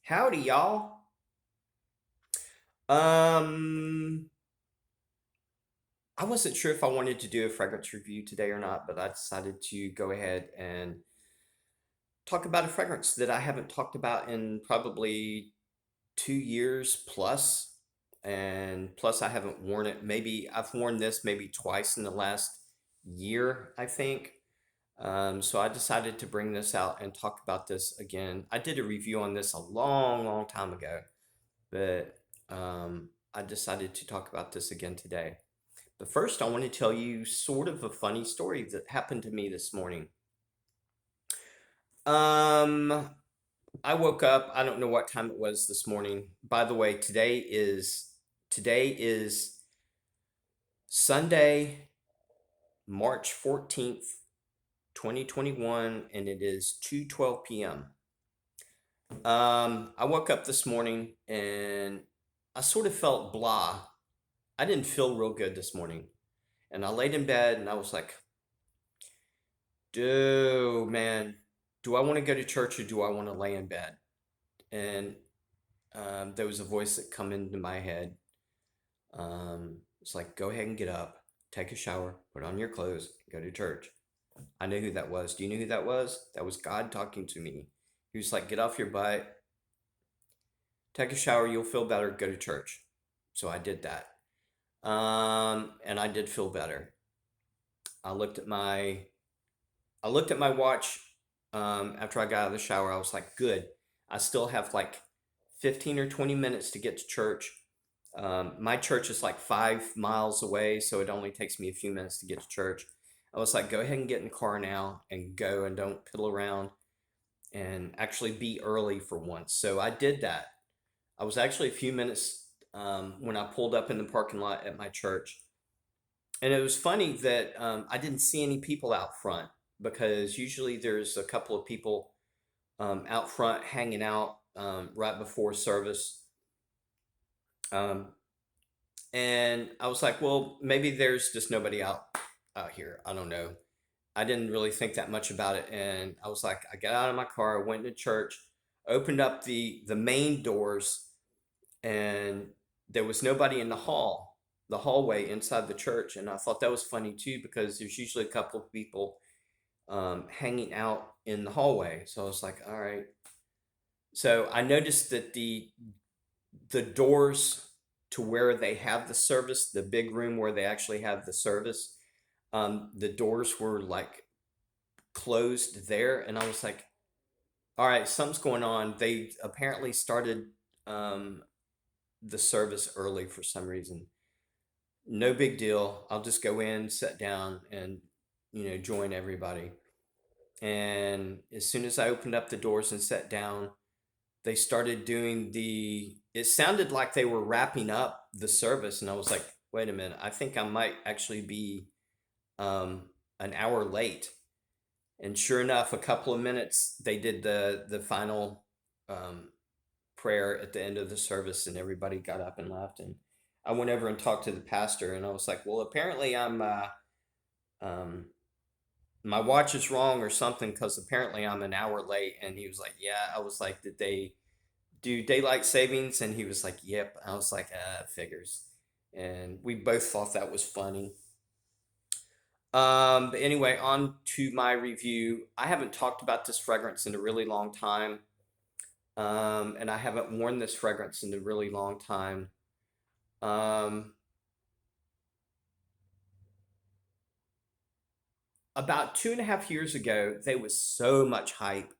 Howdy, y'all. Um, I wasn't sure if I wanted to do a fragrance review today or not, but I decided to go ahead and talk about a fragrance that I haven't talked about in probably 2 years plus. And plus, I haven't worn it. Maybe I've worn this maybe twice in the last year, I think. So I decided to bring this out and talk about this again. I did a review on this a long, long time ago, but I decided to talk about this again today. But first, I want to tell you sort of a funny story that happened to me this morning. Um, I woke up. I don't know what time it was this morning. By the way, today is Sunday, March 14th, 2021, and it is 2:12 p.m. I woke up this morning and I sort of felt blah. I didn't feel real good this morning. And I laid in bed and I was like, dude, man, do I want to go to church or do I want to lay in bed? And there was a voice that come into my head. It's like, go ahead and get up, take a shower, put on your clothes, go to church. I knew who that was. Do you know who that was? That was God talking to me. He was like, get off your butt, take a shower, you'll feel better, go to church. So I did that. And I did feel better. I looked at my I looked at my watch after I got out of the shower. I was like, good. I still have like 15 or 20 minutes to get to church. My church is like 5 miles away, so it only takes me a few minutes to get to church. I was like, go ahead and get in the car now and go and don't piddle around and actually be early for once. So I did that. I was actually a few minutes when I pulled up in the parking lot at my church. And it was funny that I didn't see any people out front because usually there's a couple of people out front hanging out right before service. Um, and I was like, well, maybe there's just nobody out here. I don't know. I didn't really think that much about it, and I was like, I got out of my car, I went to church, opened up the main doors, and there was nobody in the hallway inside the church, and I thought that was funny too because there's usually a couple of people hanging out in the hallway. So I was like, all right. So I noticed that the doors to where they have the service, the big room where they actually have the service, the doors were like closed there, and I was like, all right, something's going on. They apparently started um, the service early for some reason. No big deal. I'll just go in, sit down, and join everybody. And as soon as I opened up the doors and sat down, they started doing it sounded like they were wrapping up the service. And I was like, wait a minute, I think I might actually be an hour late. And sure enough, a couple of minutes, they did the final um, prayer at the end of the service, and everybody got up and left. And I went over and talked to the pastor, and I was like, well, apparently um, my watch is wrong or something because apparently I'm an hour late. And he was like, yeah. I was like, did they do daylight savings? And he was like, yep. I was like, figures. And we both thought that was funny. But anyway, on to my review. I haven't talked about this fragrance in a really long time. And I haven't worn this fragrance in a really long time. Um, about 2.5 years ago, there was so much hype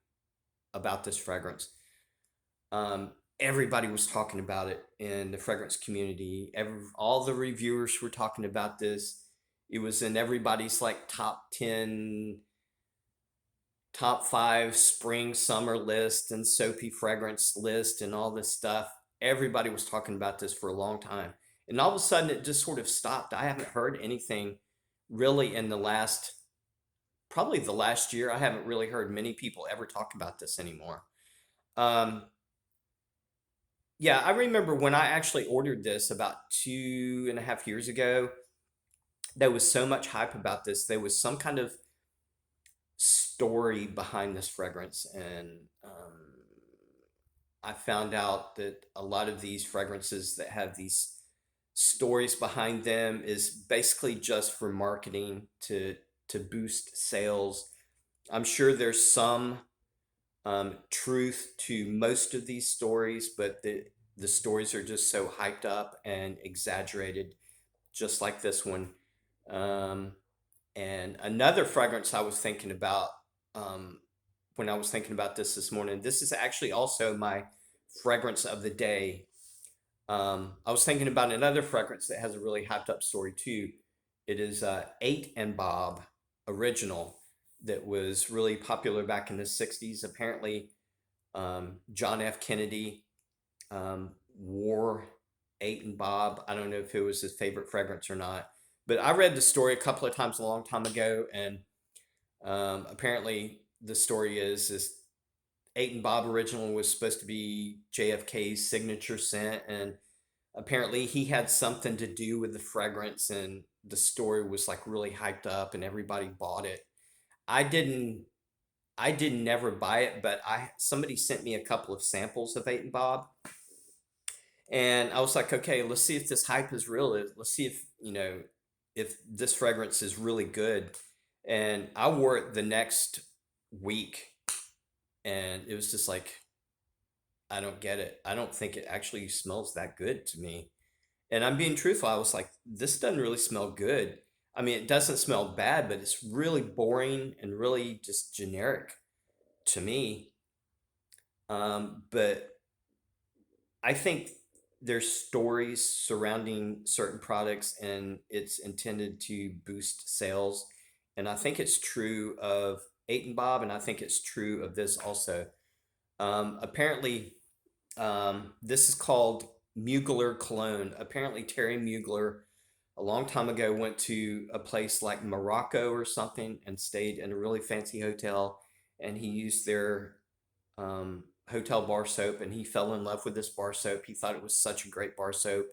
about this fragrance. Um, Everybody was talking about it in the fragrance community. All the reviewers were talking about this. It was in everybody's like top 10, top 5 spring, summer list and soapy fragrance list and all this stuff. Everybody was talking about this for a long time. And all of a sudden it just sort of stopped. I haven't heard anything really in probably the last year. I haven't really heard many people ever talk about this anymore. Um, Yeah, I remember when I actually ordered this about 2.5 years ago. There was so much hype about this. There was some kind of story behind this fragrance, and I found out that a lot of these fragrances that have these stories behind them is basically just for marketing to boost sales. I'm sure there's some truth to most of these stories, but the stories are just so hyped up and exaggerated, just like this one. Um, and another fragrance I was thinking about um, when I was thinking about this morning, this is actually also my fragrance of the day. I was thinking about another fragrance that has a really hyped up story too. It is 8 and Bob original that was really popular back in the 60s. Apparently, John F. Kennedy wore 8 and Bob. I don't know if it was his favorite fragrance or not, but I read the story a couple of times a long time ago, and apparently the story is 8 and Bob original was supposed to be JFK's signature scent, and apparently he had something to do with the fragrance, and the story was like really hyped up, and everybody bought it. I didn't. I didn't never buy it, but I somebody sent me a couple of samples of 8 and Bob, and I was like, okay, let's see if this hype is real. Let's see if, if this fragrance is really good. And I wore it the next week, and it was just like, I don't get it. I don't think it actually smells that good to me. And I'm being truthful. I was like, this doesn't really smell good. I mean, it doesn't smell bad, but it's really boring and really just generic to me. But I think there's stories surrounding certain products and it's intended to boost sales. And I think it's true of 8 and Bob, and I think it's true of this also. Apparently, this is called Mugler Cologne. Apparently, Terry Mugler, a long time ago, went to a place like Morocco or something and stayed in a really fancy hotel. And he used their hotel bar soap, and he fell in love with this bar soap. He thought it was such a great bar soap,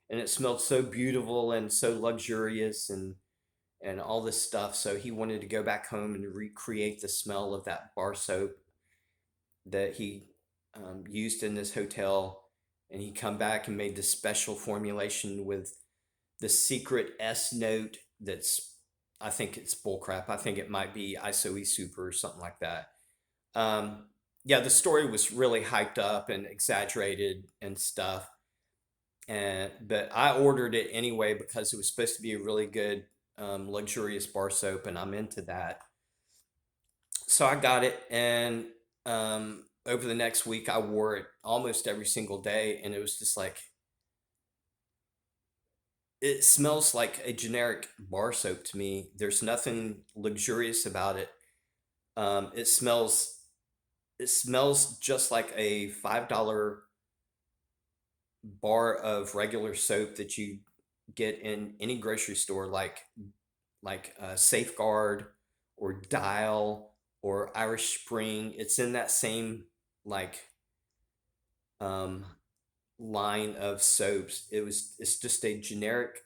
and it smelled so beautiful and so luxurious and all this stuff. So he wanted to go back home and recreate the smell of that bar soap that he used in this hotel. And he come back and made this special formulation with the secret S note that's, I think it's bullcrap. I think it might be ISOE super or something like that. Um, yeah, the story was really hyped up and exaggerated and stuff. And but I ordered it anyway because it was supposed to be a really good, luxurious bar soap, and I'm into that. So I got it, and over the next week, I wore it almost every single day, and it was just like it smells like a generic bar soap to me. There's nothing luxurious about it. It smells just like a $5 bar of regular soap that you get in any grocery store, like Safeguard or Dial or Irish Spring. It's in that same like um, line of soaps. It's just a generic,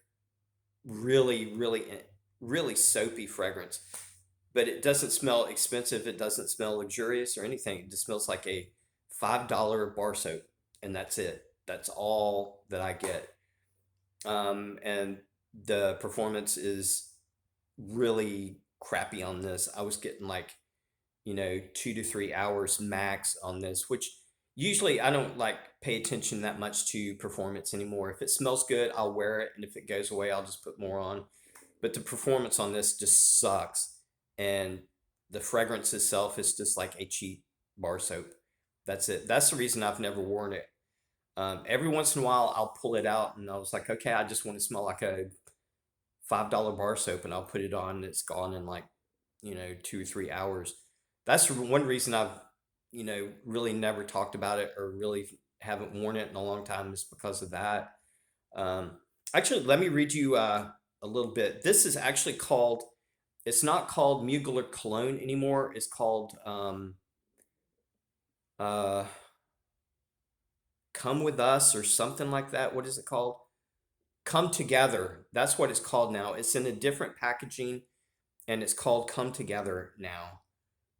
really soapy fragrance, but it doesn't smell expensive. It doesn't smell luxurious or anything. It just smells like a $5 bar soap, and that's it. That's all that I get. And the performance is really crappy on this. I was getting like, 2 to 3 hours max on this, which usually I don't like pay attention that much to performance anymore. If it smells good, I'll wear it, and if it goes away, I'll just put more on. But the performance on this just sucks, and the fragrance itself is just like a cheap bar soap. That's it. That's the reason I've never worn it. Every once in a while, I'll pull it out, and I was like, okay, I just want to smell like a $5 bar soap, and I'll put it on, and it's gone in like, 2 or 3 hours. That's one reason I've, really never talked about it or really haven't worn it in a long time is because of that. Um, Actually, let me read you a little bit. This is actually called, it's not called Mugler Cologne anymore. It's called uh, Come With Us or something like that. What is it called? Come Together. That's what it's called now. It's in a different packaging, and it's called Come Together now.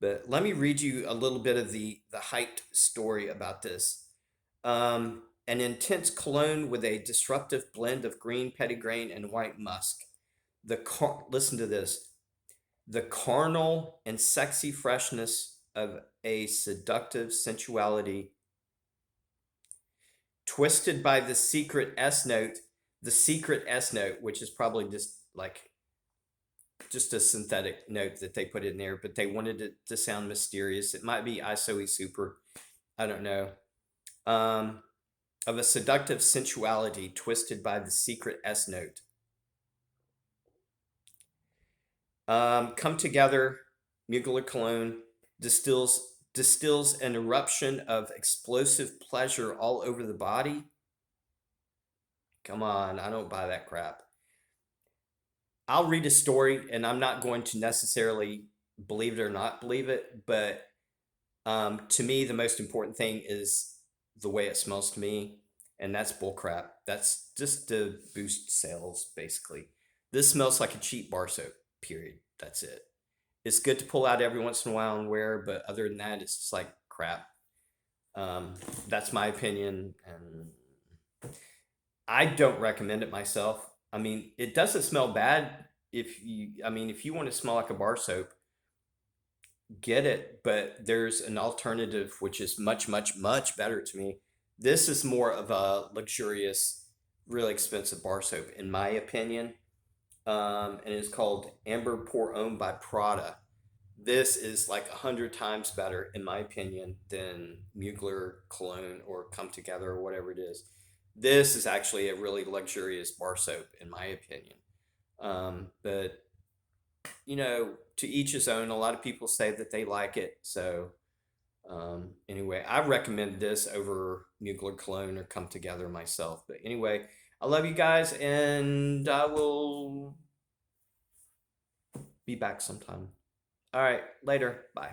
But let me read you a little bit of the hyped story about this. An intense cologne with a disruptive blend of green petitgrain and white musk. Listen to this. The carnal and sexy freshness of a seductive sensuality, twisted by the secret S note. The secret S note, which is probably just a synthetic note that they put in there, but they wanted it to sound mysterious. It might be ISOE super. I don't know. Of a seductive sensuality twisted by the secret S note. Come together, Mugler Cologne distills an eruption of explosive pleasure all over the body. Come on, I don't buy that crap. I'll read a story, and I'm not going to necessarily believe it or not believe it, but to me, the most important thing is the way it smells to me, and that's bullcrap. That's just to boost sales, basically. This smells like a cheap bar soap, period. That's it. It's good to pull out every once in a while and wear, but other than that, it's just like crap. That's my opinion, and I don't recommend it myself. I mean, it doesn't smell bad if you want to smell like a bar soap, get it, but there's an alternative which is much, much, much better to me. This is more of a luxurious, really expensive bar soap, in my opinion. And it's called Amber Pour Homme by Prada. This is like 100 times better, in my opinion, than Mugler Cologne or Come Together or whatever it is. This is actually a really luxurious bar soap, in my opinion. But to each his own. A lot of people say that they like it. So anyway, I recommend this over Mugler Cologne or Come Together myself. But anyway, I love you guys, and I will be back sometime. All right, later. Bye.